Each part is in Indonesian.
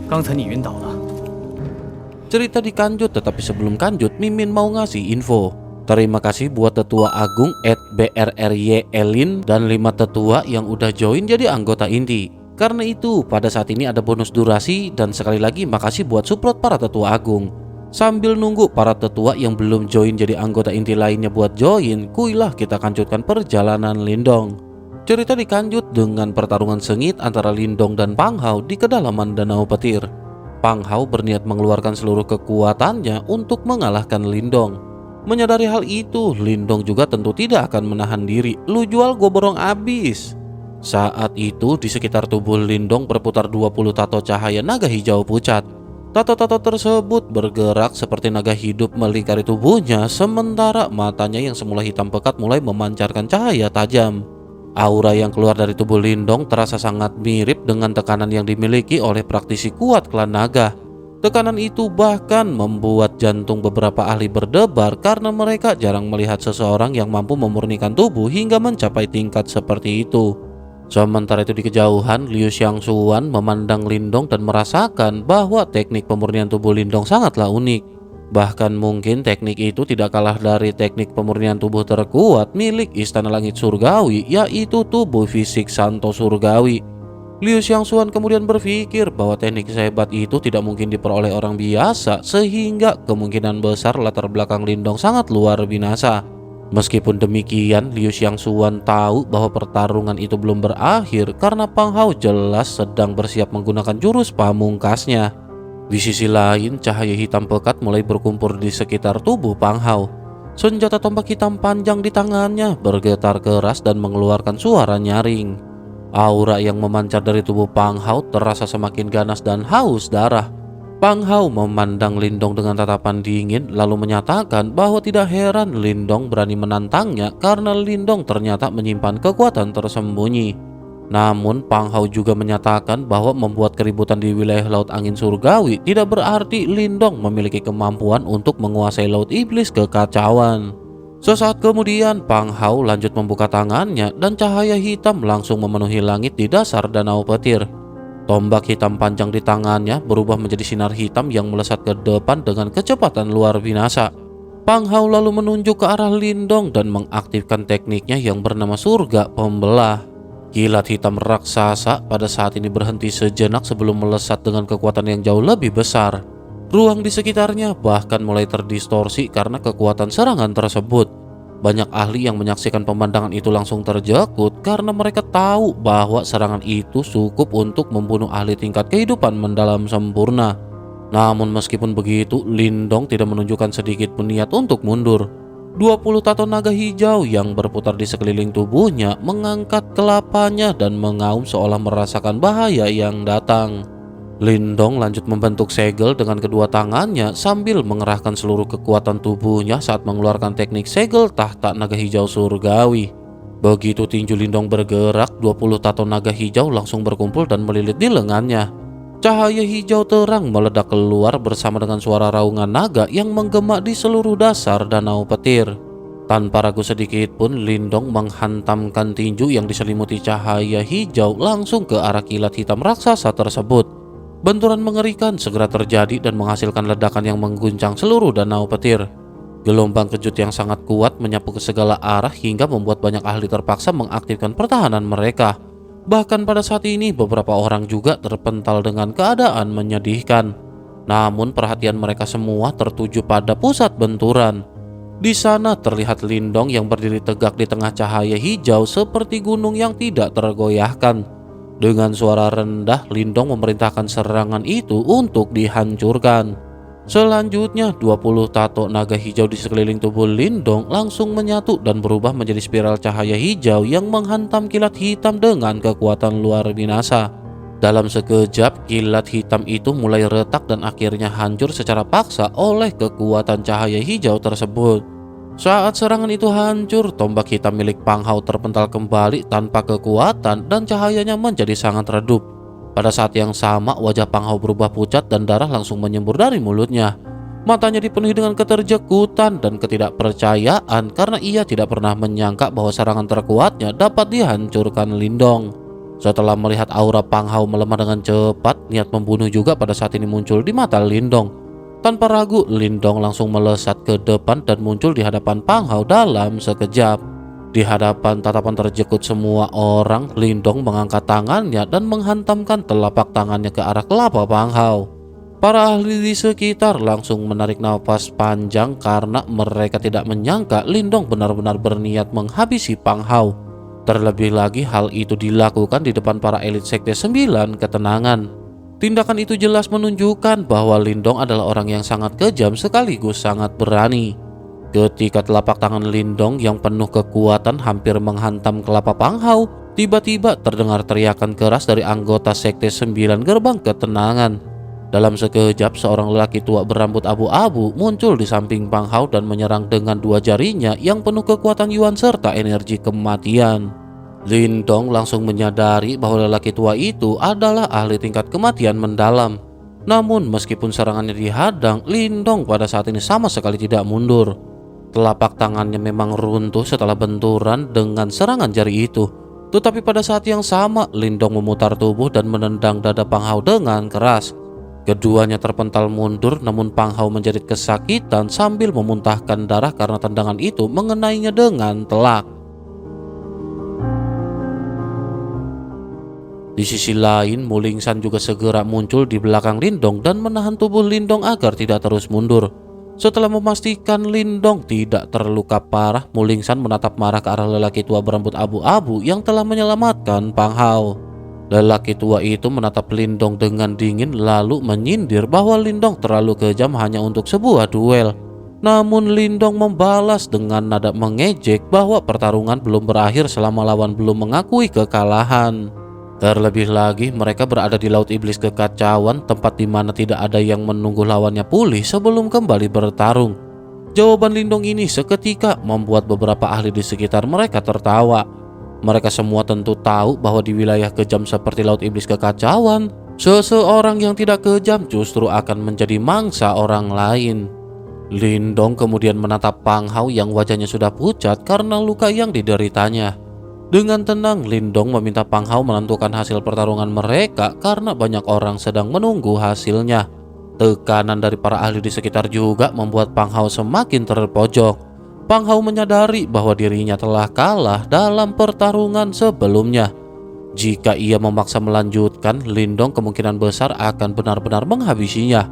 刚才你晕倒了。 Cerita dikanjut, tetapi sebelum kanjut, Mimin mau ngasih info. Terima kasih buat tetua agung @BRRY Elin dan 5 tetua yang udah join jadi anggota inti. Karena itu, pada saat ini ada bonus durasi dan sekali lagi makasih buat support para tetua agung. Sambil nunggu para tetua yang belum join jadi anggota inti lainnya buat join, kuilah kita kanjutkan perjalanan Lindong. Cerita dikanjut dengan pertarungan sengit antara Lindong dan Pang Hao di kedalaman Danau Petir. Pang Hao berniat mengeluarkan seluruh kekuatannya untuk mengalahkan Lindong. Menyadari hal itu, Lindong juga tentu tidak akan menahan diri. Lu jual gua borong abis. Saat itu di sekitar tubuh Lindong berputar 20 tato cahaya naga hijau pucat. Tato-tato tersebut bergerak seperti naga hidup melingkari tubuhnya, sementara matanya yang semula hitam pekat mulai memancarkan cahaya tajam. Aura yang keluar dari tubuh Lindong terasa sangat mirip dengan tekanan yang dimiliki oleh praktisi kuat klan naga. Tekanan itu bahkan membuat jantung beberapa ahli berdebar karena mereka jarang melihat seseorang yang mampu memurnikan tubuh hingga mencapai tingkat seperti itu. Sementara itu di kejauhan, Liu Xiangxuan memandang Lindong dan merasakan bahwa teknik pemurnian tubuh Lindong sangatlah unik. Bahkan mungkin teknik itu tidak kalah dari teknik pemurnian tubuh terkuat milik Istana Langit Surgawi, yaitu tubuh fisik Santo Surgawi. Liu Xiangxuan kemudian berpikir bahwa teknik sehebat itu tidak mungkin diperoleh orang biasa, sehingga kemungkinan besar latar belakang Lindong sangat luar binasa. Meskipun demikian, Liu Xiangxuan tahu bahwa pertarungan itu belum berakhir karena Pang Hao jelas sedang bersiap menggunakan jurus pamungkasnya. Di sisi lain, cahaya hitam pekat mulai berkumpul di sekitar tubuh Pang Hao. Senjata tombak hitam panjang di tangannya bergetar keras dan mengeluarkan suara nyaring. Aura yang memancar dari tubuh Pang Hao terasa semakin ganas dan haus darah. Pang Hao memandang Lindong dengan tatapan dingin lalu menyatakan bahwa tidak heran Lindong berani menantangnya karena Lindong ternyata menyimpan kekuatan tersembunyi. Namun Pang Hao juga menyatakan bahwa membuat keributan di wilayah Laut Angin Surgawi tidak berarti Lindong memiliki kemampuan untuk menguasai Laut Iblis Kekacauan. Sesaat kemudian Pang Hao lanjut membuka tangannya dan cahaya hitam langsung memenuhi langit di dasar Danau Petir. Tombak hitam panjang di tangannya berubah menjadi sinar hitam yang melesat ke depan dengan kecepatan luar binasa. Pang Hao lalu menunjuk ke arah Lindong dan mengaktifkan tekniknya yang bernama Surga Pembelah. Kilat hitam raksasa pada saat ini berhenti sejenak sebelum melesat dengan kekuatan yang jauh lebih besar. Ruang di sekitarnya bahkan mulai terdistorsi karena kekuatan serangan tersebut. Banyak ahli yang menyaksikan pemandangan itu langsung terjekut karena mereka tahu bahwa serangan itu cukup untuk membunuh ahli tingkat kehidupan mendalam sempurna. Namun meskipun begitu, Lindong tidak menunjukkan sedikit pun niat untuk mundur. 20 tato naga hijau yang berputar di sekeliling tubuhnya mengangkat kelapanya dan mengaum seolah merasakan bahaya yang datang. Lindong lanjut membentuk segel dengan kedua tangannya sambil mengerahkan seluruh kekuatan tubuhnya saat mengeluarkan teknik segel tahta naga hijau surgawi. Begitu tinju Lindong bergerak, 20 tato naga hijau langsung berkumpul dan melilit di lengannya. Cahaya hijau terang meledak keluar bersama dengan suara raungan naga yang menggema di seluruh dasar Danau Petir. Tanpa ragu sedikit pun, Lindong menghantamkan tinju yang diselimuti cahaya hijau langsung ke arah kilat hitam raksasa tersebut. Benturan mengerikan segera terjadi dan menghasilkan ledakan yang mengguncang seluruh Danau Petir. Gelombang kejut yang sangat kuat menyapu ke segala arah hingga membuat banyak ahli terpaksa mengaktifkan pertahanan mereka. Bahkan pada saat ini beberapa orang juga terpental dengan keadaan menyedihkan. Namun perhatian mereka semua tertuju pada pusat benturan. Di sana terlihat Lindong yang berdiri tegak di tengah cahaya hijau seperti gunung yang tidak tergoyahkan. Dengan suara rendah, Lindong memerintahkan serangan itu untuk dihancurkan. Selanjutnya 20 tato naga hijau di sekeliling tubuh Lindong langsung menyatu dan berubah menjadi spiral cahaya hijau yang menghantam kilat hitam dengan kekuatan luar binasa. Dalam sekejap, kilat hitam itu mulai retak dan akhirnya hancur secara paksa oleh kekuatan cahaya hijau tersebut. Saat serangan itu hancur, tombak hitam milik Pang Hao terpental kembali tanpa kekuatan dan cahayanya menjadi sangat redup. Pada saat yang sama, wajah Pang Hao berubah pucat dan darah langsung menyembur dari mulutnya. Matanya dipenuhi dengan keterjekutan dan ketidakpercayaan karena ia tidak pernah menyangka bahwa serangan terkuatnya dapat dihancurkan Lindong. Setelah melihat aura Pang Hao melemah dengan cepat, niat membunuh juga pada saat ini muncul di mata Lindong. Tanpa ragu, Lindong langsung melesat ke depan dan muncul di hadapan Pang Hao dalam sekejap. Di hadapan tatapan terjekut semua orang, Lindong mengangkat tangannya dan menghantamkan telapak tangannya ke arah kelapa Pang Hao. Para ahli di sekitar langsung menarik nafas panjang karena mereka tidak menyangka Lindong benar-benar berniat menghabisi Pang Hao. Terlebih lagi hal itu dilakukan di depan para elit Sekte 9 Ketenangan. Tindakan itu jelas menunjukkan bahwa Lindong adalah orang yang sangat kejam sekaligus sangat berani. Ketika telapak tangan Lindong yang penuh kekuatan hampir menghantam kelapa Pang Hao, tiba-tiba terdengar teriakan keras dari anggota Sekte 9 Gerbang Ketenangan. Dalam sekejap, seorang lelaki tua berambut abu-abu muncul di samping Pang Hao dan menyerang dengan dua jarinya yang penuh kekuatan Yuan serta energi kematian. Lindong langsung menyadari bahwa lelaki tua itu adalah ahli tingkat kematian mendalam. Namun meskipun serangannya dihadang, Lindong pada saat ini sama sekali tidak mundur. Telapak tangannya memang runtuh setelah benturan dengan serangan jari itu. Tetapi pada saat yang sama, Lindong memutar tubuh dan menendang dada Pang Hao dengan keras. Keduanya terpental mundur, namun Pang Hao menjerit kesakitan sambil memuntahkan darah karena tendangan itu mengenainya dengan telak. Di sisi lain, Mulingsan juga segera muncul di belakang Lindong dan menahan tubuh Lindong agar tidak terus mundur. Setelah memastikan Lindong tidak terluka parah, Mulingsan menatap marah ke arah lelaki tua berambut abu-abu yang telah menyelamatkan Pang Hao. Lelaki tua itu menatap Lindong dengan dingin lalu menyindir bahwa Lindong terlalu kejam hanya untuk sebuah duel. Namun Lindong membalas dengan nada mengejek bahwa pertarungan belum berakhir selama lawan belum mengakui kekalahan. Terlebih lagi, mereka berada di Laut Iblis Kekacauan, tempat di mana tidak ada yang menunggu lawannya pulih sebelum kembali bertarung. Jawaban Lindong ini seketika membuat beberapa ahli di sekitar mereka tertawa. Mereka semua tentu tahu bahwa di wilayah kejam seperti Laut Iblis Kekacauan, seseorang yang tidak kejam justru akan menjadi mangsa orang lain. Lindong kemudian menatap Pang Hao yang wajahnya sudah pucat karena luka yang dideritanya. Dengan tenang, Lindong meminta Pang Hao menentukan hasil pertarungan mereka karena banyak orang sedang menunggu hasilnya. Tekanan dari para ahli di sekitar juga membuat Pang Hao semakin terpojok. Pang Hao menyadari bahwa dirinya telah kalah dalam pertarungan sebelumnya. Jika ia memaksa melanjutkan, Lindong kemungkinan besar akan benar-benar menghabisinya.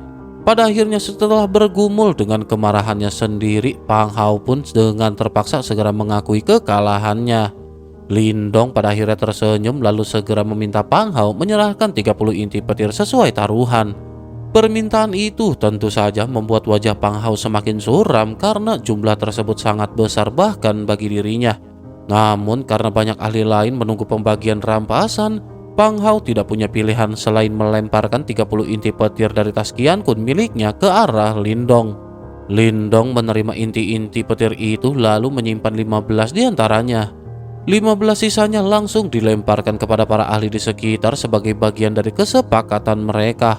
Pada akhirnya setelah bergumul dengan kemarahannya sendiri, Pang Hao pun dengan terpaksa segera mengakui kekalahannya. Lindong pada akhirnya tersenyum lalu segera meminta Pang Hao menyerahkan 30 inti petir sesuai taruhan. Permintaan itu tentu saja membuat wajah Pang Hao semakin suram karena jumlah tersebut sangat besar bahkan bagi dirinya. Namun karena banyak ahli lain menunggu pembagian rampasan, Pang Hao tidak punya pilihan selain melemparkan 30 inti petir dari tas Qian Kun miliknya ke arah Lindong. Lindong menerima inti-inti petir itu lalu menyimpan 15 diantaranya. 15 sisanya langsung dilemparkan kepada para ahli di sekitar sebagai bagian dari kesepakatan mereka.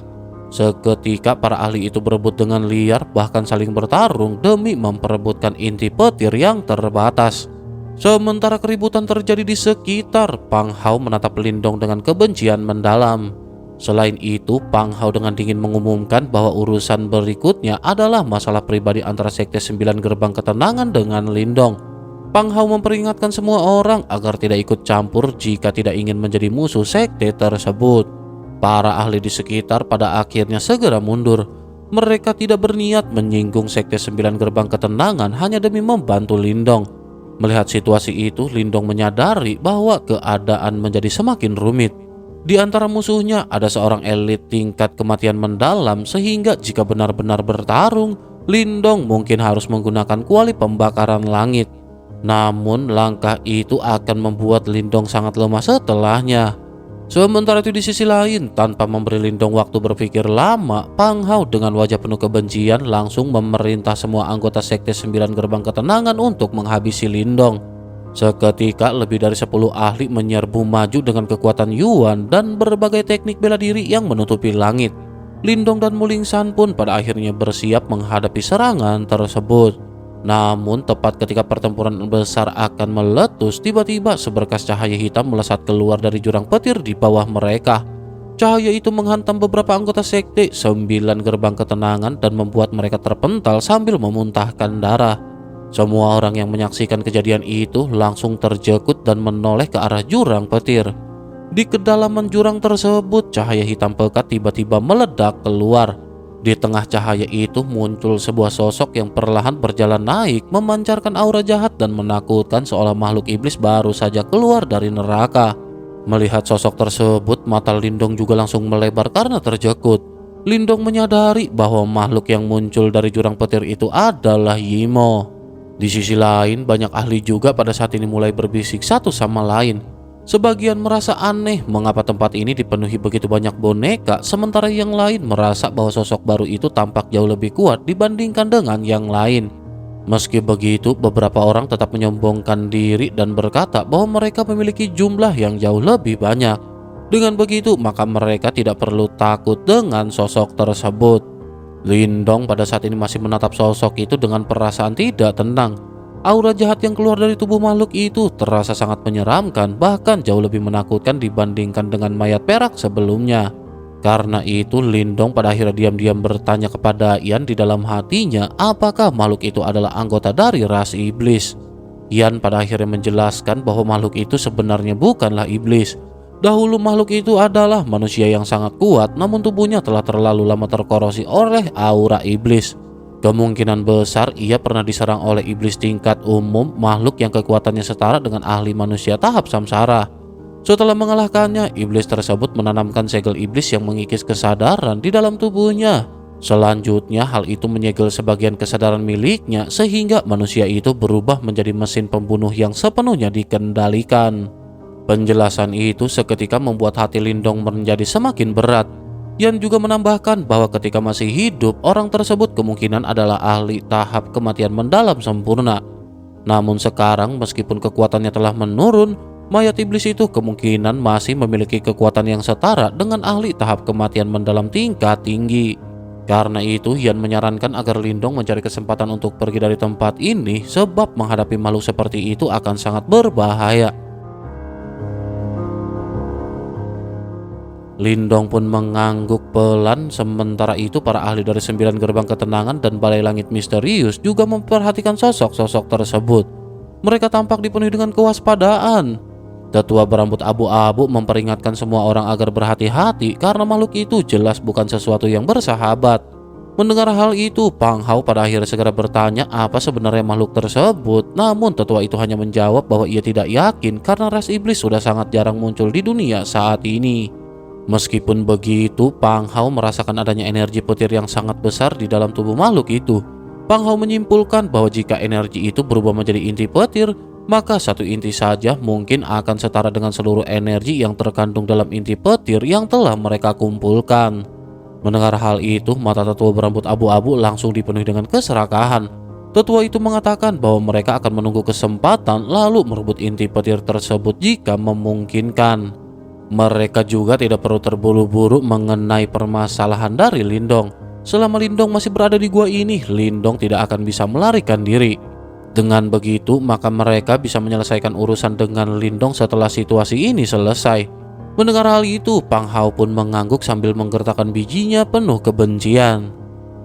Seketika para ahli itu berebut dengan liar, bahkan saling bertarung demi memperebutkan inti petir yang terbatas. Sementara keributan terjadi di sekitar, Pang Hao menatap Lindong dengan kebencian mendalam. Selain itu, Pang Hao dengan dingin mengumumkan bahwa urusan berikutnya adalah masalah pribadi antara Sekte 9 Gerbang Ketenangan dengan Lindong. Pang Hao memperingatkan semua orang agar tidak ikut campur jika tidak ingin menjadi musuh sekte tersebut. Para ahli di sekitar pada akhirnya segera mundur. Mereka tidak berniat menyinggung Sekte 9 Gerbang Ketenangan hanya demi membantu Lindong. Melihat situasi itu, Lindong menyadari bahwa keadaan menjadi semakin rumit. Di antara musuhnya ada seorang elit tingkat kematian mendalam sehingga jika benar-benar bertarung, Lindong mungkin harus menggunakan kuali pembakaran langit. Namun langkah itu akan membuat Lindong sangat lemah setelahnya. Sementara itu di sisi lain, tanpa memberi Lindong waktu berpikir lama, Pang Hao dengan wajah penuh kebencian langsung memerintah semua anggota Sekte 9 Gerbang Ketenangan untuk menghabisi Lindong. Seketika lebih dari 10 ahli menyerbu maju dengan kekuatan Yuan dan berbagai teknik bela diri yang menutupi langit. Lindong dan Mulingsan pun pada akhirnya bersiap menghadapi serangan tersebut. Namun tepat ketika pertempuran besar akan meletus, tiba-tiba seberkas cahaya hitam melesat keluar dari jurang petir di bawah mereka. Cahaya itu menghantam beberapa anggota sekte 9 gerbang ketenangan dan membuat mereka terpental sambil memuntahkan darah. Semua orang yang menyaksikan kejadian itu langsung terjekut dan menoleh ke arah jurang petir. Di kedalaman jurang tersebut, cahaya hitam pekat tiba-tiba meledak keluar. Di tengah cahaya itu muncul sebuah sosok yang perlahan berjalan naik, memancarkan aura jahat dan menakutkan seolah makhluk iblis baru saja keluar dari neraka. Melihat sosok tersebut, mata Lindong juga langsung melebar karena terjekut. Lindong menyadari bahwa makhluk yang muncul dari jurang petir itu adalah Yimo. Di sisi lain, banyak ahli juga pada saat ini mulai berbisik satu sama lain. Sebagian merasa aneh mengapa tempat ini dipenuhi begitu banyak boneka, sementara yang lain merasa bahwa sosok baru itu tampak jauh lebih kuat dibandingkan dengan yang lain. Meski begitu, beberapa orang tetap menyombongkan diri dan berkata bahwa mereka memiliki jumlah yang jauh lebih banyak. Dengan begitu, maka mereka tidak perlu takut dengan sosok tersebut. Lindong pada saat ini masih menatap sosok itu dengan perasaan tidak tenang. Aura jahat yang keluar dari tubuh makhluk itu terasa sangat menyeramkan, bahkan jauh lebih menakutkan dibandingkan dengan mayat perak sebelumnya. Karena itu, Lindong pada akhirnya diam-diam bertanya kepada Ian di dalam hatinya apakah makhluk itu adalah anggota dari ras iblis. Ian pada akhirnya menjelaskan bahwa makhluk itu sebenarnya bukanlah iblis. Dahulu makhluk itu adalah manusia yang sangat kuat, namun tubuhnya telah terlalu lama terkorosi oleh aura iblis. Kemungkinan besar ia pernah diserang oleh iblis tingkat umum, makhluk yang kekuatannya setara dengan ahli manusia tahap samsara. Setelah mengalahkannya, iblis tersebut menanamkan segel iblis yang mengikis kesadaran di dalam tubuhnya. Selanjutnya, hal itu menyegel sebagian kesadaran miliknya sehingga manusia itu berubah menjadi mesin pembunuh yang sepenuhnya dikendalikan. Penjelasan itu seketika membuat hati Lindong menjadi semakin berat. Yan juga menambahkan bahwa ketika masih hidup, orang tersebut kemungkinan adalah ahli tahap kematian mendalam sempurna. Namun sekarang, meskipun kekuatannya telah menurun, mayat iblis itu kemungkinan masih memiliki kekuatan yang setara dengan ahli tahap kematian mendalam tingkat tinggi. Karena itu, Yan menyarankan agar Lindong mencari kesempatan untuk pergi dari tempat ini, sebab menghadapi makhluk seperti itu akan sangat berbahaya. Lindong pun mengangguk pelan. Sementara itu, para ahli dari 9 gerbang ketenangan dan balai langit misterius juga memperhatikan sosok-sosok tersebut. Mereka tampak dipenuhi dengan kewaspadaan. Tetua berambut abu-abu memperingatkan semua orang agar berhati-hati karena makhluk itu jelas bukan sesuatu yang bersahabat. Mendengar hal itu, Pang Hao pada akhirnya segera bertanya apa sebenarnya makhluk tersebut. Namun tetua itu hanya menjawab bahwa ia tidak yakin karena ras iblis sudah sangat jarang muncul di dunia saat ini. Meskipun begitu, Pang Hao merasakan adanya energi petir yang sangat besar di dalam tubuh makhluk itu. Pang Hao menyimpulkan bahwa jika energi itu berubah menjadi inti petir, maka satu inti saja mungkin akan setara dengan seluruh energi yang terkandung dalam inti petir yang telah mereka kumpulkan. Mendengar hal itu, mata tetua berambut abu-abu langsung dipenuhi dengan keserakahan. Tetua itu mengatakan bahwa mereka akan menunggu kesempatan lalu merebut inti petir tersebut jika memungkinkan. Mereka juga tidak perlu terburu-buru mengenai permasalahan dari Lindong. Selama Lindong masih berada di gua ini, Lindong tidak akan bisa melarikan diri. Dengan begitu, maka mereka bisa menyelesaikan urusan dengan Lindong setelah situasi ini selesai. Mendengar hal itu, Pang Hao pun mengangguk sambil menggertakkan bijinya penuh kebencian.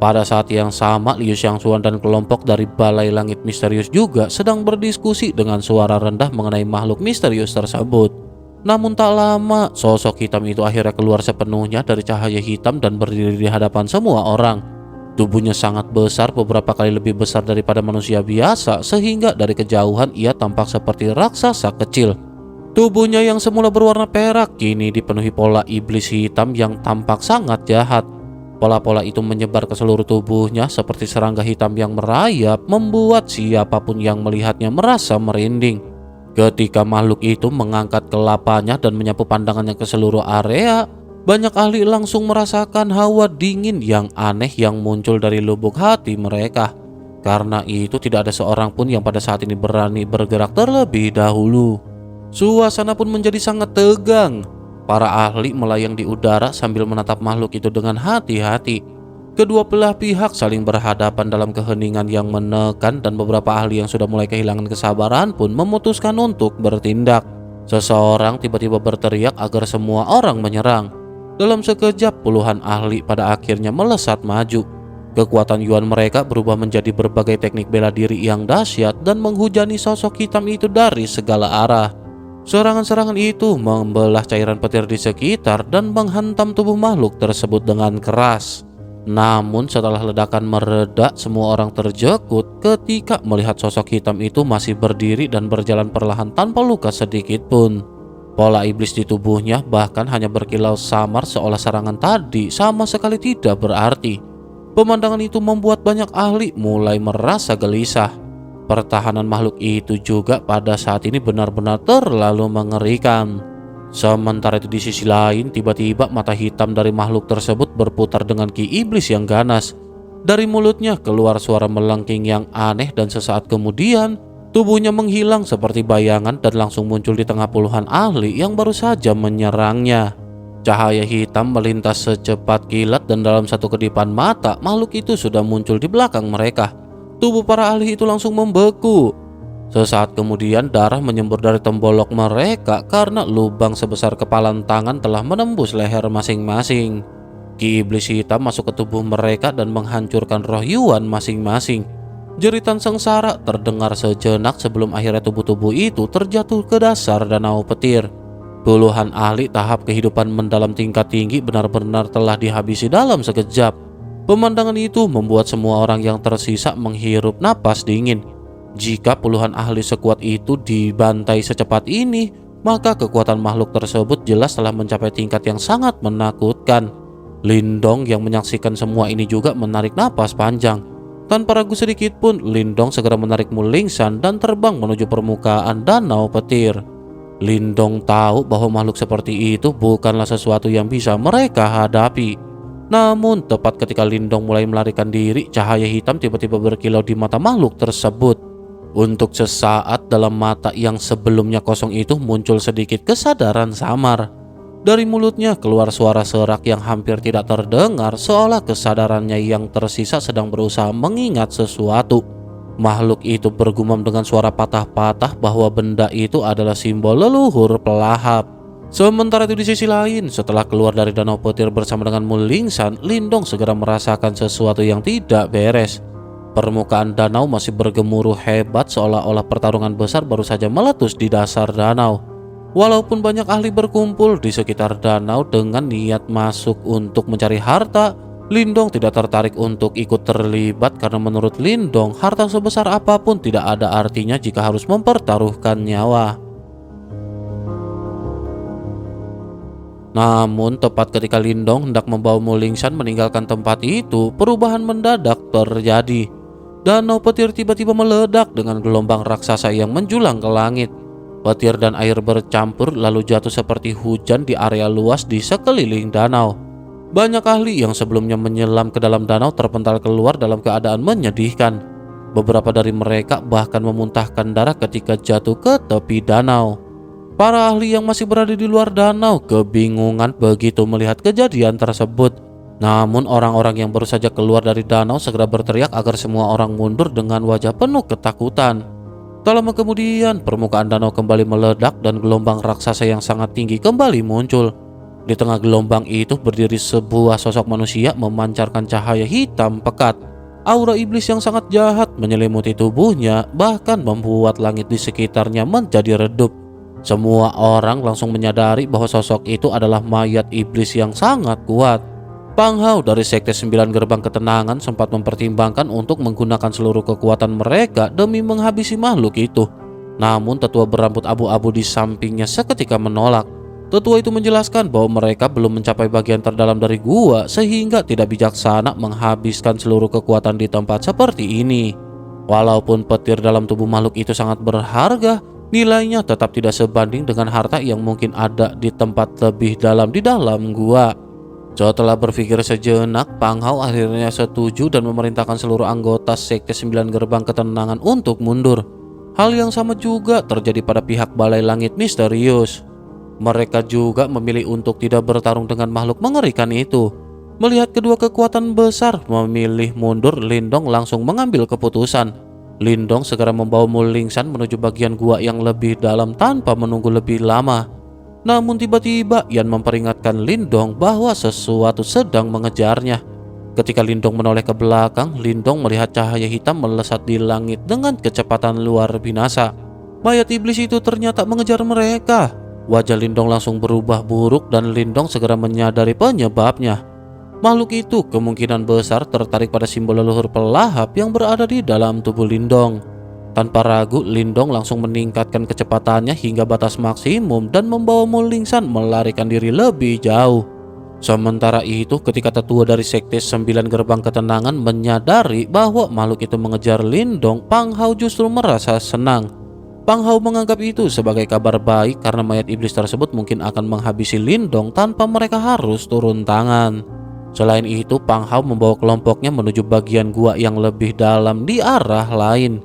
Pada saat yang sama, Liu Xiangxuan dan kelompok dari Balai Langit Misterius juga sedang berdiskusi dengan suara rendah mengenai makhluk misterius tersebut. Namun tak lama, sosok hitam itu akhirnya keluar sepenuhnya dari cahaya hitam dan berdiri di hadapan semua orang. Tubuhnya sangat besar, beberapa kali lebih besar daripada manusia biasa, sehingga dari kejauhan ia tampak seperti raksasa kecil. Tubuhnya yang semula berwarna perak kini dipenuhi pola iblis hitam yang tampak sangat jahat. Pola-pola itu menyebar ke seluruh tubuhnya seperti serangga hitam yang merayap, membuat siapapun yang melihatnya merasa merinding. Ketika makhluk itu mengangkat kelapanya dan menyapu pandangannya ke seluruh area, banyak ahli langsung merasakan hawa dingin yang aneh yang muncul dari lubuk hati mereka. Karena itu tidak ada seorang pun yang pada saat ini berani bergerak terlebih dahulu. Suasana pun menjadi sangat tegang. Para ahli melayang di udara sambil menatap makhluk itu dengan hati-hati. Kedua belah pihak saling berhadapan dalam keheningan yang menekan dan beberapa ahli yang sudah mulai kehilangan kesabaran pun memutuskan untuk bertindak. Seseorang tiba-tiba berteriak agar semua orang menyerang. Dalam sekejap puluhan ahli pada akhirnya melesat maju. Kekuatan Yuan mereka berubah menjadi berbagai teknik bela diri yang dahsyat dan menghujani sosok hitam itu dari segala arah. Serangan-serangan itu membelah cairan petir di sekitar dan menghantam tubuh makhluk tersebut dengan keras. Namun setelah ledakan mereda, semua orang terjekut ketika melihat sosok hitam itu masih berdiri dan berjalan perlahan tanpa luka sedikit pun. Pola iblis di tubuhnya bahkan hanya berkilau samar seolah serangan tadi sama sekali tidak berarti. Pemandangan itu membuat banyak ahli mulai merasa gelisah. Pertahanan makhluk itu juga pada saat ini benar-benar terlalu mengerikan. Sementara itu di sisi lain, tiba-tiba mata hitam dari makhluk tersebut berputar dengan ki iblis yang ganas. Dari mulutnya keluar suara melengking yang aneh dan sesaat kemudian tubuhnya menghilang seperti bayangan dan langsung muncul di tengah puluhan ahli yang baru saja menyerangnya. Cahaya hitam melintas secepat kilat dan dalam satu kedipan mata makhluk itu sudah muncul di belakang mereka. Tubuh para ahli itu langsung membeku. Sesaat kemudian darah menyembur dari tembolok mereka karena lubang sebesar kepalan tangan telah menembus leher masing-masing. Ki iblis hitam masuk ke tubuh mereka dan menghancurkan roh Yuan masing-masing. Jeritan sengsara terdengar sejenak sebelum akhirnya tubuh-tubuh itu terjatuh ke dasar danau petir. Puluhan ahli tahap kehidupan mendalam tingkat tinggi benar-benar telah dihabisi dalam sekejap. Pemandangan itu membuat semua orang yang tersisa menghirup napas dingin. Jika puluhan ahli sekuat itu dibantai secepat ini, maka kekuatan makhluk tersebut jelas telah mencapai tingkat yang sangat menakutkan. Lindong yang menyaksikan semua ini juga menarik napas panjang. Tanpa ragu sedikit pun, Lindong segera menarik Mulingsan dan terbang menuju permukaan danau petir. Lindong tahu bahwa makhluk seperti itu bukanlah sesuatu yang bisa mereka hadapi. Namun tepat ketika Lindong mulai melarikan diri, cahaya hitam tiba-tiba berkilau di mata makhluk tersebut. Untuk sesaat dalam mata yang sebelumnya kosong itu muncul sedikit kesadaran samar. Dari mulutnya keluar suara serak yang hampir tidak terdengar seolah kesadarannya yang tersisa sedang berusaha mengingat sesuatu. Makhluk itu bergumam dengan suara patah-patah bahwa benda itu adalah simbol leluhur pelahap. Sementara itu di sisi lain, setelah keluar dari danau petir bersama dengan Mulingsan, Lindong segera merasakan sesuatu yang tidak beres. Permukaan danau masih bergemuruh hebat seolah-olah pertarungan besar baru saja meletus di dasar danau. Walaupun banyak ahli berkumpul di sekitar danau dengan niat masuk untuk mencari harta, Lindong tidak tertarik untuk ikut terlibat karena menurut Lindong harta sebesar apapun tidak ada artinya jika harus mempertaruhkan nyawa. Namun tepat ketika Lindong hendak membawa Mulingsan meninggalkan tempat itu, perubahan mendadak terjadi. Danau petir tiba-tiba meledak dengan gelombang raksasa yang menjulang ke langit. Petir dan air bercampur lalu jatuh seperti hujan di area luas di sekeliling danau. Banyak ahli yang sebelumnya menyelam ke dalam danau terpental keluar dalam keadaan menyedihkan. Beberapa dari mereka bahkan memuntahkan darah ketika jatuh ke tepi danau. Para ahli yang masih berada di luar danau kebingungan begitu melihat kejadian tersebut. Namun orang-orang yang baru saja keluar dari danau segera berteriak agar semua orang mundur dengan wajah penuh ketakutan. Tak lama kemudian permukaan danau kembali meledak dan gelombang raksasa yang sangat tinggi kembali muncul. Di tengah gelombang itu berdiri sebuah sosok manusia memancarkan cahaya hitam pekat. Aura iblis yang sangat jahat menyelimuti tubuhnya, bahkan membuat langit di sekitarnya menjadi redup. Semua orang langsung menyadari bahwa sosok itu adalah mayat iblis yang sangat kuat. Pang Hao dari Sekte 9 Gerbang Ketenangan sempat mempertimbangkan untuk menggunakan seluruh kekuatan mereka demi menghabisi makhluk itu. Namun tetua berambut abu-abu di sampingnya seketika menolak. Tetua itu menjelaskan bahwa mereka belum mencapai bagian terdalam dari gua sehingga tidak bijaksana menghabiskan seluruh kekuatan di tempat seperti ini. Walaupun petir dalam tubuh makhluk itu sangat berharga, nilainya tetap tidak sebanding dengan harta yang mungkin ada di tempat lebih dalam di dalam gua. Setelah berpikir sejenak, Pang Hao akhirnya setuju dan memerintahkan seluruh anggota Sekte 9 Gerbang Ketenangan untuk mundur. Hal yang sama juga terjadi pada pihak Balai Langit Misterius. Mereka juga memilih untuk tidak bertarung dengan makhluk mengerikan itu. Melihat kedua kekuatan besar memilih mundur, Lindong langsung mengambil keputusan. Lindong segera membawa Mulingsan menuju bagian gua yang lebih dalam tanpa menunggu lebih lama. Namun tiba-tiba Yan memperingatkan Lindong bahwa sesuatu sedang mengejarnya. Ketika Lindong menoleh ke belakang, Lindong melihat cahaya hitam melesat di langit dengan kecepatan luar binasa. Mayat iblis itu ternyata mengejar mereka. Wajah Lindong langsung berubah buruk dan Lindong segera menyadari penyebabnya. Makhluk itu kemungkinan besar tertarik pada simbol leluhur pelahap yang berada di dalam tubuh Lindong. Tanpa ragu, Lindong langsung meningkatkan kecepatannya hingga batas maksimum dan membawa Mulingsan melarikan diri lebih jauh. Sementara itu, ketika tetua dari Sekte 9 Gerbang Ketenangan menyadari bahwa makhluk itu mengejar Lindong, Pang Hao justru merasa senang. Pang Hao menganggap itu sebagai kabar baik karena mayat iblis tersebut mungkin akan menghabisi Lindong tanpa mereka harus turun tangan. Selain itu, Pang Hao membawa kelompoknya menuju bagian gua yang lebih dalam di arah lain.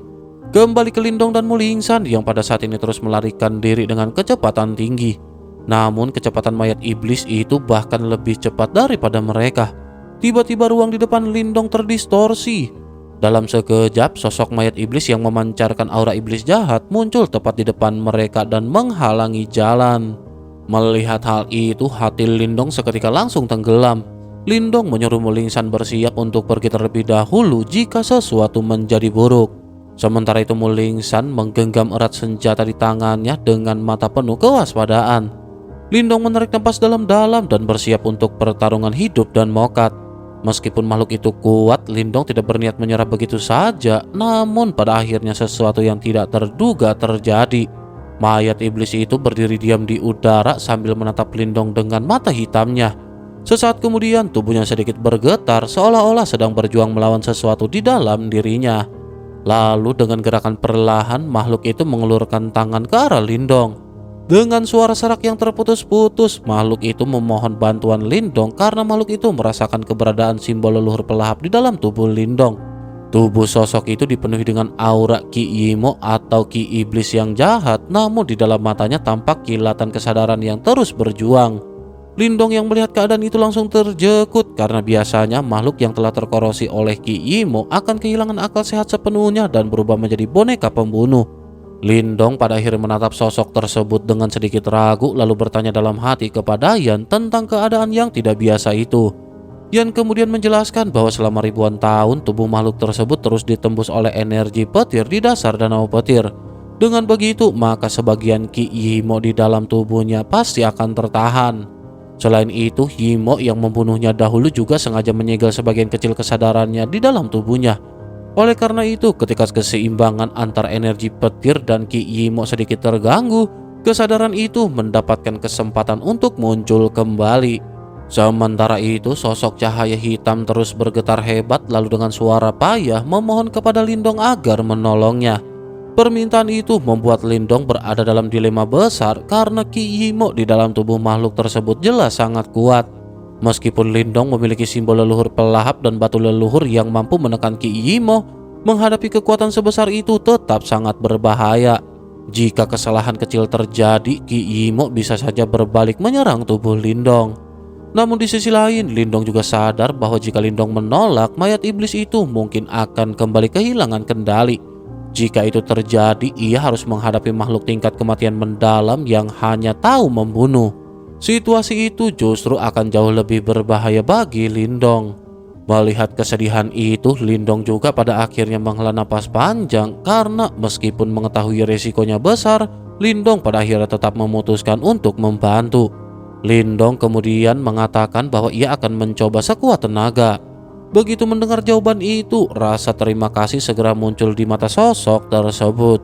Kembali ke Lindong dan Mulingsan yang pada saat ini terus melarikan diri dengan kecepatan tinggi. Namun kecepatan mayat iblis itu bahkan lebih cepat daripada mereka. Tiba-tiba ruang di depan Lindong terdistorsi. Dalam sekejap, sosok mayat iblis yang memancarkan aura iblis jahat muncul tepat di depan mereka dan menghalangi jalan. Melihat hal itu, hati Lindong seketika langsung tenggelam. Lindong menyuruh Mulingsan bersiap untuk pergi terlebih dahulu jika sesuatu menjadi buruk. Sementara itu Mulingsan menggenggam erat senjata di tangannya dengan mata penuh kewaspadaan. Lindong menarik napas dalam-dalam dan bersiap untuk pertarungan hidup dan mokat. Meskipun makhluk itu kuat, Lindong tidak berniat menyerah begitu saja. Namun pada akhirnya sesuatu yang tidak terduga terjadi. Mayat iblis itu berdiri diam di udara sambil menatap Lindong dengan mata hitamnya. Sesaat kemudian tubuhnya sedikit bergetar seolah-olah sedang berjuang melawan sesuatu di dalam dirinya. Lalu dengan gerakan perlahan makhluk itu mengelurkan tangan ke arah Lindong. Dengan suara serak yang terputus-putus, makhluk itu memohon bantuan Lindong karena makhluk itu merasakan keberadaan simbol leluhur pelahap di dalam tubuh Lindong. Tubuh sosok itu dipenuhi dengan aura Ki Yimo atau Ki Iblis yang jahat, namun di dalam matanya tampak kilatan kesadaran yang terus berjuang. Lindong yang melihat keadaan itu langsung terjekut karena biasanya makhluk yang telah terkorosi oleh Ki Yimo akan kehilangan akal sehat sepenuhnya dan berubah menjadi boneka pembunuh. Lindong pada akhirnya menatap sosok tersebut dengan sedikit ragu lalu bertanya dalam hati kepada Yan tentang keadaan yang tidak biasa itu. Yan kemudian menjelaskan bahwa selama ribuan tahun tubuh makhluk tersebut terus ditembus oleh energi petir di dasar danau petir. Dengan begitu maka sebagian Ki Yimo di dalam tubuhnya pasti akan tertahan. Selain itu, Yimo yang membunuhnya dahulu juga sengaja menyegel sebagian kecil kesadarannya di dalam tubuhnya. Oleh karena itu, ketika keseimbangan antar energi petir dan Ki Yimo sedikit terganggu, kesadaran itu mendapatkan kesempatan untuk muncul kembali. Sementara itu, sosok cahaya hitam terus bergetar hebat lalu dengan suara payah memohon kepada Lindong agar menolongnya. Permintaan itu membuat Lindong berada dalam dilema besar karena Ki Yimo di dalam tubuh makhluk tersebut jelas sangat kuat. Meskipun Lindong memiliki simbol leluhur pelahap dan batu leluhur yang mampu menekan Ki Yimo, menghadapi kekuatan sebesar itu tetap sangat berbahaya. Jika kesalahan kecil terjadi, Ki Yimo bisa saja berbalik menyerang tubuh Lindong. Namun di sisi lain, Lindong juga sadar bahwa jika Lindong menolak, mayat iblis itu mungkin akan kembali kehilangan kendali. Jika itu terjadi, ia harus menghadapi makhluk tingkat kematian mendalam yang hanya tahu membunuh. Situasi itu justru akan jauh lebih berbahaya bagi Lindong. Melihat kesedihan itu, Lindong juga pada akhirnya menghela napas panjang karena meskipun mengetahui resikonya besar, Lindong pada akhirnya tetap memutuskan untuk membantu. Lindong kemudian mengatakan bahwa ia akan mencoba sekuat tenaga. Begitu mendengar jawaban itu, rasa terima kasih segera muncul di mata sosok tersebut.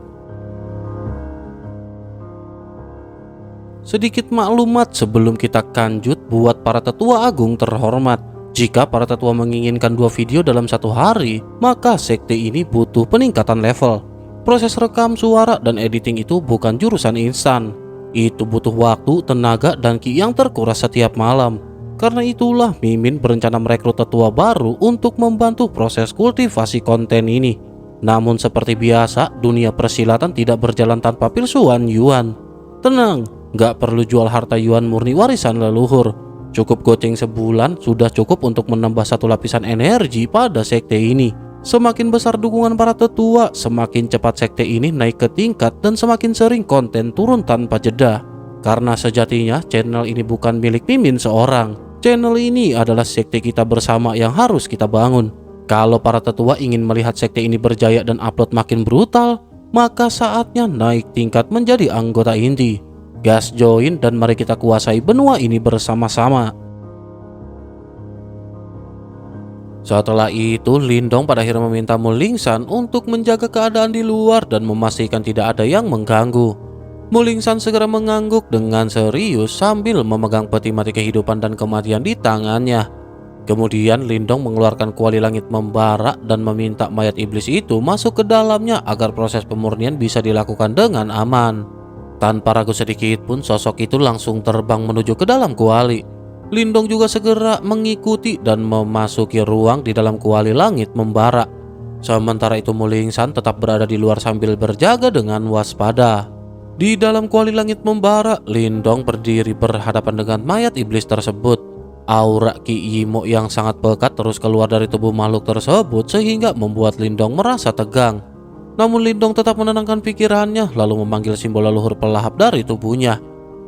Sedikit maklumat sebelum kita lanjut buat para tetua agung terhormat. Jika para tetua menginginkan 2 video dalam satu hari, maka sekte ini butuh peningkatan level. Proses rekam suara dan editing itu bukan jurusan instan. Itu butuh waktu, tenaga, dan ki yang terkuras setiap malam. Karena itulah Mimin berencana merekrut tetua baru untuk membantu proses kultivasi konten ini. Namun seperti biasa, dunia persilatan tidak berjalan tanpa pilsuan yuan. Tenang, gak perlu jual harta yuan murni warisan leluhur. Cukup goceng sebulan sudah cukup untuk menambah satu lapisan energi pada sekte ini. Semakin besar dukungan para tetua, semakin cepat sekte ini naik ke tingkat dan semakin sering konten turun tanpa jeda. Karena sejatinya channel ini bukan milik Mimin seorang. Channel ini adalah sekte kita bersama yang harus kita bangun. Kalau para tetua ingin melihat sekte ini berjaya dan upload makin brutal, maka saatnya naik tingkat menjadi anggota inti. Gas join dan mari kita kuasai benua ini bersama-sama. Setelah itu, Lindong pada akhirnya meminta Mulingsan untuk menjaga keadaan di luar dan memastikan tidak ada yang mengganggu. Mulingsan segera mengangguk dengan serius sambil memegang peti mati kehidupan dan kematian di tangannya. Kemudian Lindong mengeluarkan kuali langit membara dan meminta mayat iblis itu masuk ke dalamnya agar proses pemurnian bisa dilakukan dengan aman. Tanpa ragu sedikit pun sosok itu langsung terbang menuju ke dalam kuali. Lindong juga segera mengikuti dan memasuki ruang di dalam kuali langit membara. Sementara itu Mulingsan tetap berada di luar sambil berjaga dengan waspada. Di dalam kuali langit membara, Lindong berdiri berhadapan dengan mayat iblis tersebut. Aura Ki Yimo yang sangat pekat terus keluar dari tubuh makhluk tersebut sehingga membuat Lindong merasa tegang. Namun Lindong tetap menenangkan pikirannya lalu memanggil simbol leluhur pelahap dari tubuhnya.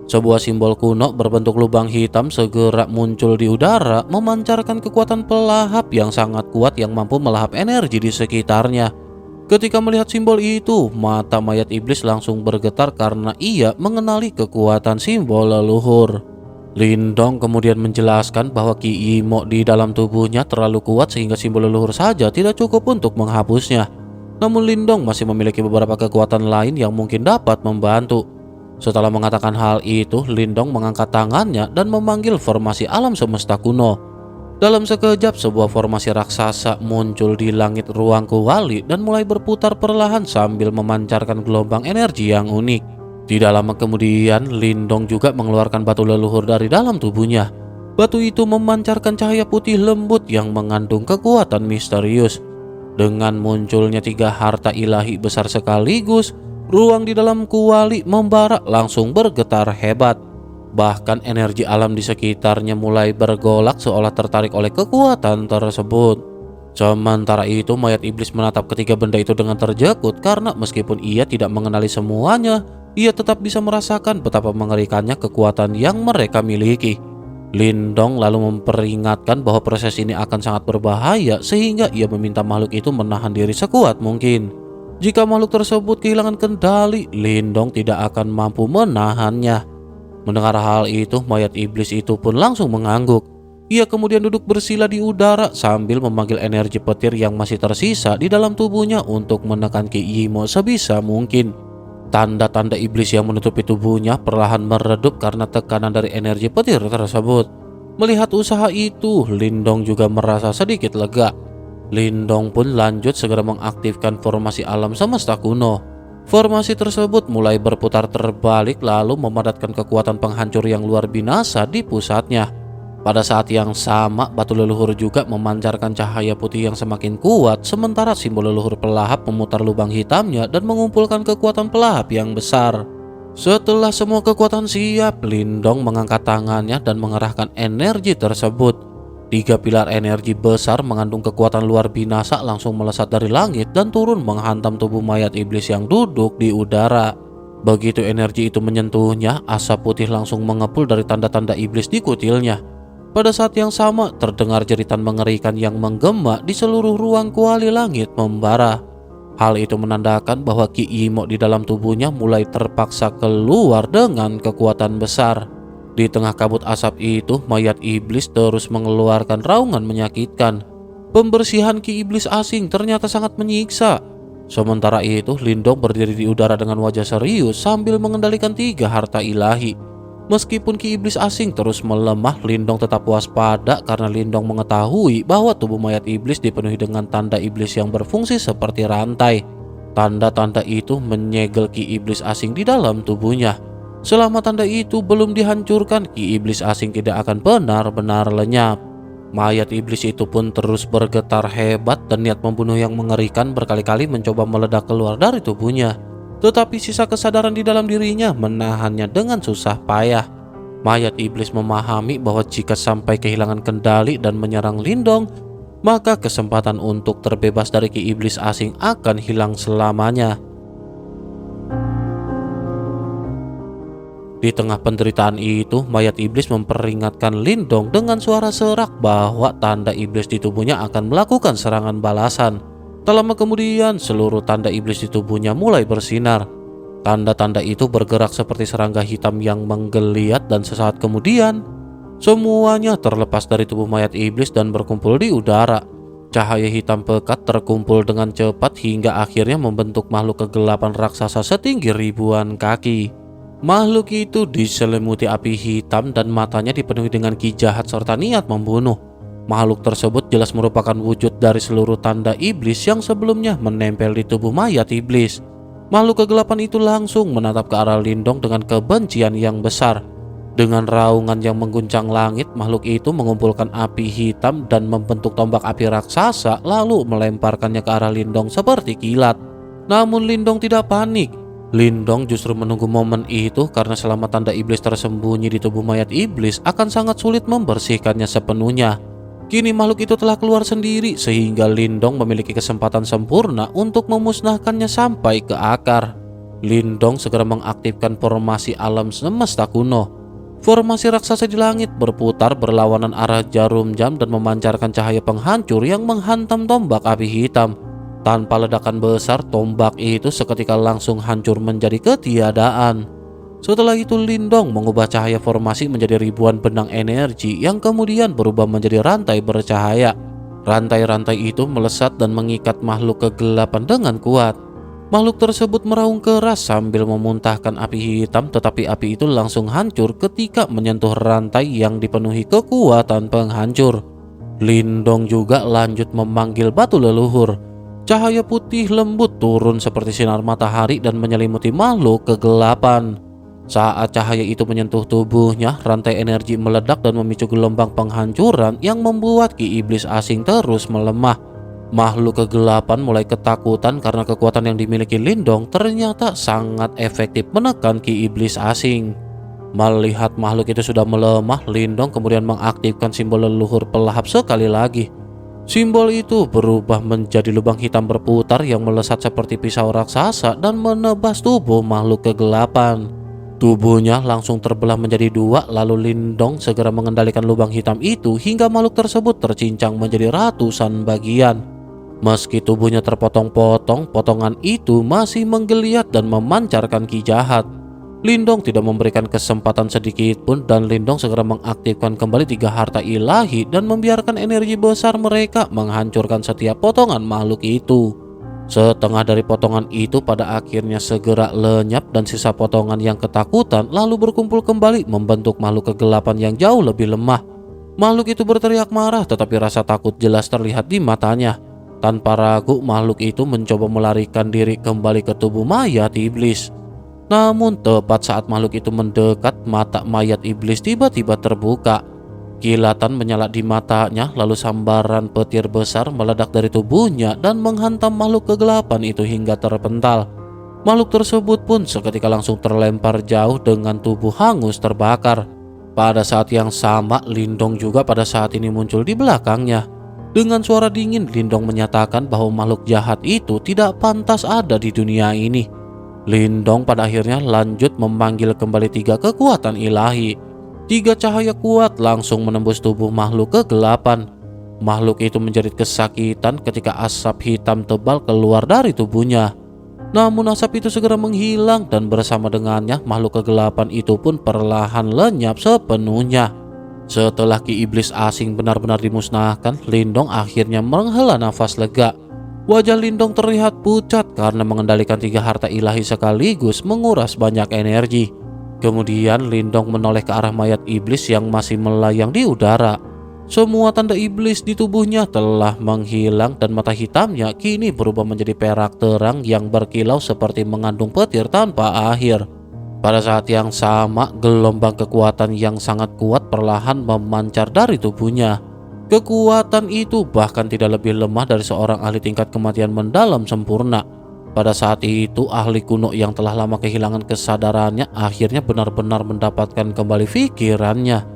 Sebuah simbol kuno berbentuk lubang hitam segera muncul di udara memancarkan kekuatan pelahap yang sangat kuat yang mampu melahap energi di sekitarnya. Ketika melihat simbol itu, mata mayat iblis langsung bergetar karena ia mengenali kekuatan simbol leluhur. Lindong kemudian menjelaskan bahwa Ki Yimo di dalam tubuhnya terlalu kuat sehingga simbol leluhur saja tidak cukup untuk menghapusnya. Namun Lindong masih memiliki beberapa kekuatan lain yang mungkin dapat membantu. Setelah mengatakan hal itu, Lindong mengangkat tangannya dan memanggil formasi alam semesta kuno. Dalam sekejap, sebuah formasi raksasa muncul di langit ruang kuali dan mulai berputar perlahan sambil memancarkan gelombang energi yang unik. Tidak lama kemudian, Lindong juga mengeluarkan batu leluhur dari dalam tubuhnya. Batu itu memancarkan cahaya putih lembut yang mengandung kekuatan misterius. Dengan munculnya 3 harta ilahi besar sekaligus, ruang di dalam kuali membara langsung bergetar hebat. Bahkan energi alam di sekitarnya mulai bergolak seolah tertarik oleh kekuatan tersebut. Sementara itu mayat iblis menatap ketiga benda itu dengan terjekut karena meskipun ia tidak mengenali semuanya, ia tetap bisa merasakan betapa mengerikannya kekuatan yang mereka miliki. Lindong lalu memperingatkan bahwa proses ini akan sangat berbahaya sehingga ia meminta makhluk itu menahan diri sekuat mungkin. Jika makhluk tersebut kehilangan kendali, Lindong tidak akan mampu menahannya. Mendengar hal itu, mayat iblis itu pun langsung mengangguk. Ia kemudian duduk bersila di udara sambil memanggil energi petir yang masih tersisa di dalam tubuhnya untuk menekan Ki Yimo sebisa mungkin. Tanda-tanda iblis yang menutupi tubuhnya perlahan meredup karena tekanan dari energi petir tersebut. Melihat usaha itu, Lindong juga merasa sedikit lega. Lindong pun lanjut segera mengaktifkan formasi alam semesta kuno. Formasi tersebut mulai berputar terbalik lalu memadatkan kekuatan penghancur yang luar binasa di pusatnya. Pada saat yang sama, batu leluhur juga memancarkan cahaya putih yang semakin kuat, sementara simbol leluhur pelahap memutar lubang hitamnya dan mengumpulkan kekuatan pelahap yang besar. Setelah semua kekuatan siap, Lindong mengangkat tangannya dan mengerahkan energi tersebut. 3 pilar energi besar mengandung kekuatan luar binasa langsung melesat dari langit dan turun menghantam tubuh mayat iblis yang duduk di udara. Begitu energi itu menyentuhnya, asap putih langsung mengepul dari tanda-tanda iblis di kutilnya. Pada saat yang sama, terdengar jeritan mengerikan yang menggema di seluruh ruang kuali langit membara. Hal itu menandakan bahwa Ki Yimo di dalam tubuhnya mulai terpaksa keluar dengan kekuatan besar. Di tengah kabut asap itu, mayat iblis terus mengeluarkan raungan menyakitkan. Pembersihan Ki Iblis asing ternyata sangat menyiksa. Sementara itu, Lindong berdiri di udara dengan wajah serius sambil mengendalikan 3 harta ilahi. Meskipun Ki Iblis asing terus melemah, Lindong tetap waspada karena Lindong mengetahui bahwa tubuh mayat iblis dipenuhi dengan tanda iblis yang berfungsi seperti rantai. Tanda-tanda itu menyegel Ki Iblis asing di dalam tubuhnya. Selama tanda itu belum dihancurkan, Ki Iblis asing tidak akan benar-benar lenyap. Mayat iblis itu pun terus bergetar hebat dan niat membunuh yang mengerikan berkali-kali mencoba meledak keluar dari tubuhnya. Tetapi sisa kesadaran di dalam dirinya menahannya dengan susah payah. Mayat iblis memahami bahwa jika sampai kehilangan kendali dan menyerang Lindong, maka kesempatan untuk terbebas dari ki iblis asing akan hilang selamanya. Di tengah penderitaan itu, mayat iblis memperingatkan Lindong dengan suara serak bahwa tanda iblis di tubuhnya akan melakukan serangan balasan. Tak lama kemudian, seluruh tanda iblis di tubuhnya mulai bersinar. Tanda-tanda itu bergerak seperti serangga hitam yang menggeliat, dan sesaat kemudian semuanya terlepas dari tubuh mayat iblis dan berkumpul di udara. Cahaya hitam pekat terkumpul dengan cepat hingga akhirnya membentuk makhluk kegelapan raksasa setinggi ribuan kaki. Makhluk itu diselimuti api hitam dan matanya dipenuhi dengan ki jahat serta niat membunuh. Makhluk tersebut jelas merupakan wujud dari seluruh tanda iblis yang sebelumnya menempel di tubuh mayat iblis. Makhluk kegelapan itu langsung menatap ke arah Lindong dengan kebencian yang besar. Dengan raungan yang mengguncang langit, makhluk itu mengumpulkan api hitam dan membentuk tombak api raksasa, lalu melemparkannya ke arah Lindong seperti kilat. Namun Lindong tidak panik. Lindong justru menunggu momen itu karena selama tanda iblis tersembunyi di tubuh mayat iblis akan sangat sulit membersihkannya sepenuhnya. Kini makhluk itu telah keluar sendiri sehingga Lindong memiliki kesempatan sempurna untuk memusnahkannya sampai ke akar. Lindong segera mengaktifkan formasi alam semesta kuno. Formasi raksasa di langit berputar berlawanan arah jarum jam dan memancarkan cahaya penghancur yang menghantam tombak api hitam. Tanpa ledakan besar, tombak itu seketika langsung hancur menjadi ketiadaan. Setelah itu Lindong mengubah cahaya formasi menjadi ribuan benang energi yang kemudian berubah menjadi rantai bercahaya. Rantai-rantai itu melesat dan mengikat makhluk kegelapan dengan kuat. Makhluk tersebut meraung keras sambil memuntahkan api hitam, tetapi api itu langsung hancur ketika menyentuh rantai yang dipenuhi kekuatan penghancur. Lindong juga lanjut memanggil batu leluhur. Cahaya putih lembut turun seperti sinar matahari dan menyelimuti makhluk kegelapan. Saat cahaya itu menyentuh tubuhnya, rantai energi meledak dan memicu gelombang penghancuran yang membuat ki iblis asing terus melemah. Makhluk kegelapan mulai ketakutan karena kekuatan yang dimiliki Lindong ternyata sangat efektif menekan ki iblis asing. Melihat makhluk itu sudah melemah, Lindong kemudian mengaktifkan simbol leluhur pelahap sekali lagi. Simbol itu berubah menjadi lubang hitam berputar yang melesat seperti pisau raksasa dan menebas tubuh makhluk kegelapan. Tubuhnya langsung terbelah menjadi dua, lalu Lindong segera mengendalikan lubang hitam itu hingga makhluk tersebut tercincang menjadi ratusan bagian. Meski tubuhnya terpotong-potong, potongan itu masih menggeliat dan memancarkan ki jahat. Lindong tidak memberikan kesempatan sedikit pun dan Lindong segera mengaktifkan kembali 3 harta ilahi dan membiarkan energi besar mereka menghancurkan setiap potongan makhluk itu. Setengah dari potongan itu pada akhirnya segera lenyap dan sisa potongan yang ketakutan lalu berkumpul kembali membentuk makhluk kegelapan yang jauh lebih lemah. Makhluk itu berteriak marah tetapi rasa takut jelas terlihat di matanya. Tanpa ragu makhluk itu mencoba melarikan diri kembali ke tubuh mayat iblis. Namun tepat saat makhluk itu mendekat, mata mayat iblis tiba-tiba terbuka. Kilatan menyala di matanya, lalu sambaran petir besar meledak dari tubuhnya dan menghantam makhluk kegelapan itu hingga terpental. Makhluk tersebut pun seketika langsung terlempar jauh dengan tubuh hangus terbakar. Pada saat yang sama, Lindong juga pada saat ini muncul di belakangnya. Dengan suara dingin, Lindong menyatakan bahwa makhluk jahat itu tidak pantas ada di dunia ini. Lindong pada akhirnya lanjut memanggil kembali 3 kekuatan ilahi. 3 cahaya kuat langsung menembus tubuh makhluk kegelapan. Makhluk itu menjerit kesakitan ketika asap hitam tebal keluar dari tubuhnya. Namun asap itu segera menghilang dan bersama dengannya makhluk kegelapan itu pun perlahan lenyap sepenuhnya. Setelah ki iblis asing benar-benar dimusnahkan, Lindong akhirnya menghela nafas lega. Wajah Lindong terlihat pucat karena mengendalikan 3 harta ilahi sekaligus menguras banyak energi. Kemudian Lindong menoleh ke arah mayat iblis yang masih melayang di udara. Semua tanda iblis di tubuhnya telah menghilang dan mata hitamnya kini berubah menjadi perak terang yang berkilau seperti mengandung petir tanpa akhir. Pada saat yang sama, gelombang kekuatan yang sangat kuat perlahan memancar dari tubuhnya. Kekuatan itu bahkan tidak lebih lemah dari seorang ahli tingkat kematian mendalam sempurna. Pada saat itu, ahli kuno yang telah lama kehilangan kesadarannya akhirnya benar-benar mendapatkan kembali pikirannya.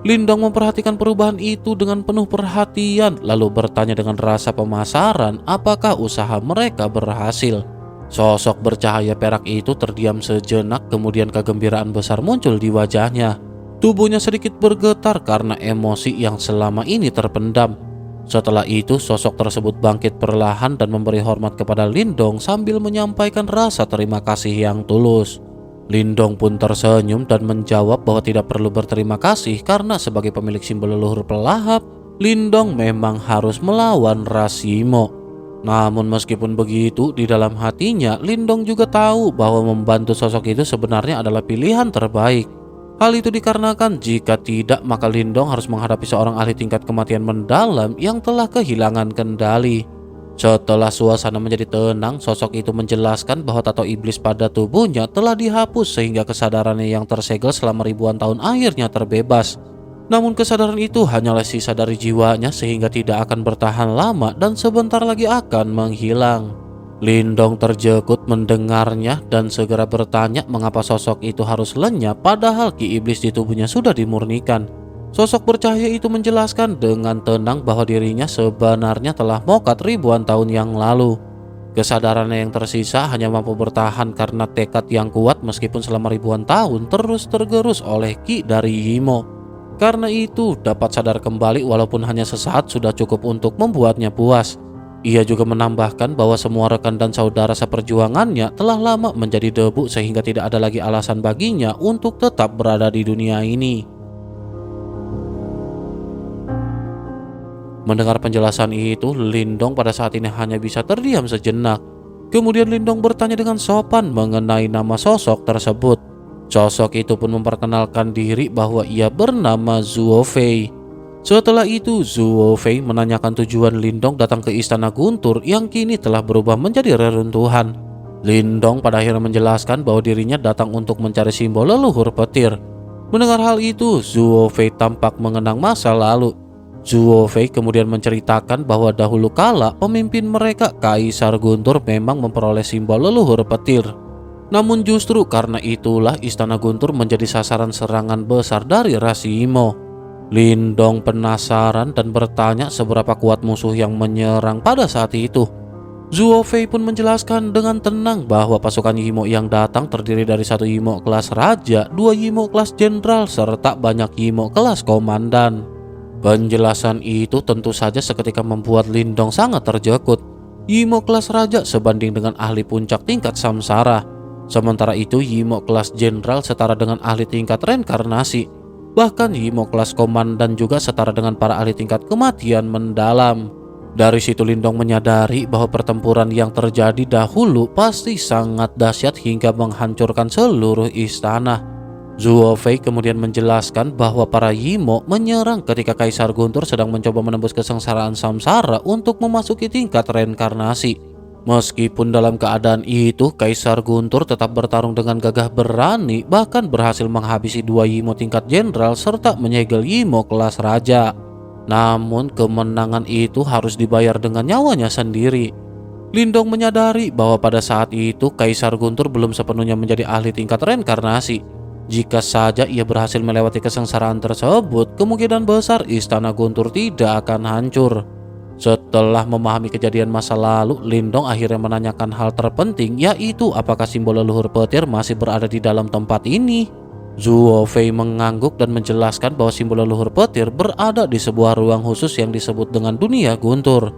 Lindong memperhatikan perubahan itu dengan penuh perhatian, lalu bertanya dengan rasa pemasaran apakah usaha mereka berhasil. Sosok bercahaya perak itu terdiam sejenak, kemudian kegembiraan besar muncul di wajahnya. Tubuhnya sedikit bergetar karena emosi yang selama ini terpendam. Setelah itu, sosok tersebut bangkit perlahan dan memberi hormat kepada Lindong sambil menyampaikan rasa terima kasih yang tulus. Lindong pun tersenyum dan menjawab bahwa tidak perlu berterima kasih karena sebagai pemilik simbol leluhur pelahap, Lindong memang harus melawan Rasimo. Namun meskipun begitu, di dalam hatinya Lindong juga tahu bahwa membantu sosok itu sebenarnya adalah pilihan terbaik. Hal itu dikarenakan jika tidak, maka Lindong harus menghadapi seorang ahli tingkat kematian mendalam yang telah kehilangan kendali. Setelah suasana menjadi tenang, sosok itu menjelaskan bahwa tato iblis pada tubuhnya telah dihapus sehingga kesadarannya yang tersegel selama ribuan tahun akhirnya terbebas. Namun kesadaran itu hanyalah sisa dari jiwanya sehingga tidak akan bertahan lama dan sebentar lagi akan menghilang. Lindong terjekut mendengarnya dan segera bertanya mengapa sosok itu harus lenyap padahal ki iblis di tubuhnya sudah dimurnikan. Sosok bercahaya itu menjelaskan dengan tenang bahwa dirinya sebenarnya telah mokat ribuan tahun yang lalu. Kesadarannya yang tersisa hanya mampu bertahan karena tekad yang kuat meskipun selama ribuan tahun terus tergerus oleh ki dari Yimo. Karena itu, dapat sadar kembali walaupun hanya sesaat sudah cukup untuk membuatnya puas. Ia juga menambahkan bahwa semua rekan dan saudara seperjuangannya telah lama menjadi debu sehingga tidak ada lagi alasan baginya untuk tetap berada di dunia ini. Mendengar penjelasan itu, Lindong pada saat ini hanya bisa terdiam sejenak. Kemudian Lindong bertanya dengan sopan mengenai nama sosok tersebut. Sosok itu pun memperkenalkan diri bahwa ia bernama Zuo Fei. Setelah itu, Zuo Fei menanyakan tujuan Lindong datang ke Istana Guntur yang kini telah berubah menjadi reruntuhan. Lindong pada akhirnya menjelaskan bahwa dirinya datang untuk mencari simbol leluhur petir. Mendengar hal itu, Zuo Fei tampak mengenang masa lalu. Zuo Fei kemudian menceritakan bahwa dahulu kala pemimpin mereka Kaisar Guntur memang memperoleh simbol leluhur petir. Namun justru karena itulah Istana Guntur menjadi sasaran serangan besar dari Rasimo. Lindong penasaran dan bertanya seberapa kuat musuh yang menyerang pada saat itu. Zuo Fei pun menjelaskan dengan tenang bahwa pasukan Yimo yang datang terdiri dari 1 Yimo kelas Raja, 2 Yimo kelas Jenderal, serta banyak Yimo kelas Komandan. Penjelasan itu tentu saja seketika membuat Lindong sangat terjekut. Yimo kelas Raja sebanding dengan ahli puncak tingkat samsara. Sementara itu Yimo kelas Jenderal setara dengan ahli tingkat reinkarnasi. Bahkan Yimo kelas Komandan juga setara dengan para ahli tingkat kematian mendalam. Dari situ Lindong menyadari bahwa pertempuran yang terjadi dahulu pasti sangat dahsyat hingga menghancurkan seluruh istana. Zuo Fei kemudian menjelaskan bahwa para Yimo menyerang ketika Kaisar Guntur sedang mencoba menembus kesengsaraan samsara untuk memasuki tingkat reinkarnasi. Meskipun dalam keadaan itu, Kaisar Guntur tetap bertarung dengan gagah berani, bahkan berhasil menghabisi 2 Yimo tingkat jenderal serta menyegel Yimo kelas Raja. Namun kemenangan itu harus dibayar dengan nyawanya sendiri. Lindong menyadari bahwa pada saat itu Kaisar Guntur belum sepenuhnya menjadi ahli tingkat reinkarnasi. Jika saja ia berhasil melewati kesengsaraan tersebut, kemungkinan besar Istana Guntur tidak akan hancur. Setelah memahami kejadian masa lalu, Lindong akhirnya menanyakan hal terpenting, yaitu apakah simbol leluhur petir masih berada di dalam tempat ini. Zuo Fei mengangguk dan menjelaskan bahwa simbol leluhur petir berada di sebuah ruang khusus yang disebut dengan dunia Guntur.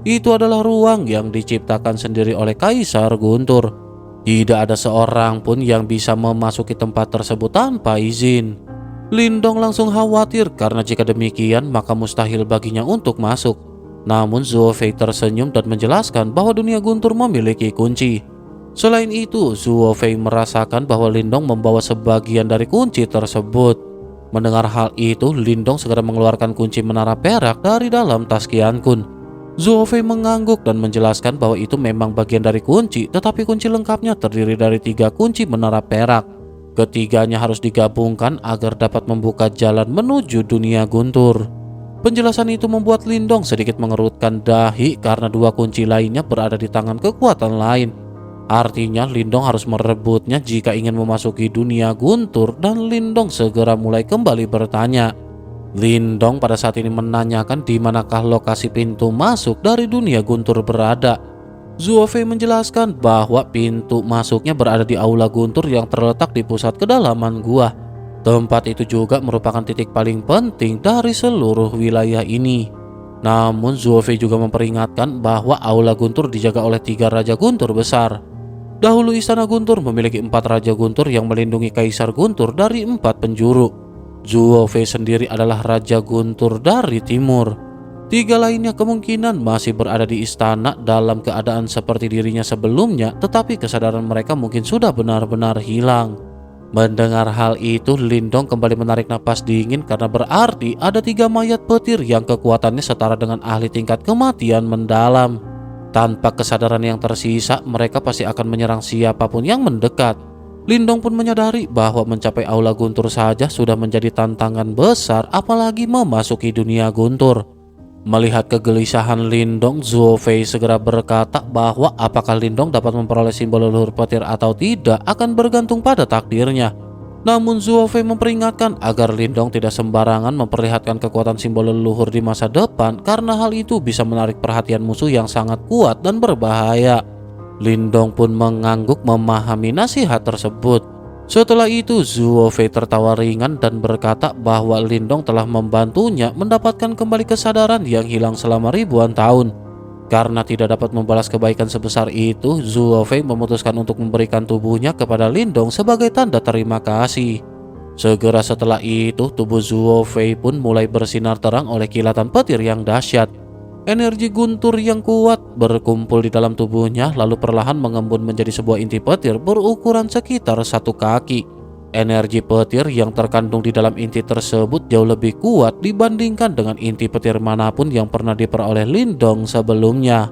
Itu adalah ruang yang diciptakan sendiri oleh Kaisar Guntur. Tidak ada seorang pun yang bisa memasuki tempat tersebut tanpa izin. Lindong langsung khawatir karena jika demikian maka mustahil baginya untuk masuk. Namun Zuo Fei tersenyum dan menjelaskan bahwa dunia Guntur memiliki kunci. Selain itu, Zuo Fei merasakan bahwa Lindong membawa sebagian dari kunci tersebut. Mendengar hal itu, Lindong segera mengeluarkan kunci menara perak dari dalam tas Qian Kun. Zuo Fei mengangguk dan menjelaskan bahwa itu memang bagian dari kunci, tetapi kunci lengkapnya terdiri dari 3 kunci menara perak. Ketiganya harus digabungkan agar dapat membuka jalan menuju dunia Guntur. Penjelasan itu membuat Lindong sedikit mengerutkan dahi karena 2 kunci lainnya berada di tangan kekuatan lain. Artinya Lindong harus merebutnya jika ingin memasuki dunia guntur, dan Lindong segera mulai kembali bertanya. Lindong pada saat ini menanyakan di manakah lokasi pintu masuk dari dunia guntur berada. Zuo Fei menjelaskan bahwa pintu masuknya berada di aula guntur yang terletak di pusat kedalaman gua. Tempat itu juga merupakan titik paling penting dari seluruh wilayah ini. Namun Zuo Fei juga memperingatkan bahwa aula guntur dijaga oleh 3 raja guntur besar. Dahulu istana guntur memiliki 4 raja guntur yang melindungi kaisar guntur dari 4 penjuru. Zuo Fei sendiri adalah raja guntur dari timur. 3 lainnya kemungkinan masih berada di istana dalam keadaan seperti dirinya sebelumnya, tetapi kesadaran mereka mungkin sudah benar-benar hilang. Mendengar hal itu, Lindong kembali menarik napas dingin karena berarti ada 3 mayat petir yang kekuatannya setara dengan ahli tingkat kematian mendalam. Tanpa kesadaran yang tersisa, mereka pasti akan menyerang siapapun yang mendekat. Lindong pun menyadari bahwa mencapai aula guntur saja sudah menjadi tantangan besar, apalagi memasuki dunia guntur. Melihat kegelisahan Lindong, Zuo Fei segera berkata bahwa apakah Lindong dapat memperoleh simbol leluhur petir atau tidak akan bergantung pada takdirnya. Namun Zuo Fei memperingatkan agar Lindong tidak sembarangan memperlihatkan kekuatan simbol leluhur di masa depan, karena hal itu bisa menarik perhatian musuh yang sangat kuat dan berbahaya. Lindong pun mengangguk memahami nasihat tersebut. Setelah itu Zuo Fei tertawa ringan dan berkata bahwa Lindong telah membantunya mendapatkan kembali kesadaran yang hilang selama ribuan tahun. Karena tidak dapat membalas kebaikan sebesar itu, Zuo Fei memutuskan untuk memberikan tubuhnya kepada Lindong sebagai tanda terima kasih. Segera setelah itu, tubuh Zuo Fei pun mulai bersinar terang oleh kilatan petir yang dahsyat. Energi guntur yang kuat berkumpul di dalam tubuhnya, lalu perlahan mengembun menjadi sebuah inti petir berukuran sekitar 1 kaki. Energi petir yang terkandung di dalam inti tersebut jauh lebih kuat dibandingkan dengan inti petir manapun yang pernah diperoleh Lindong sebelumnya.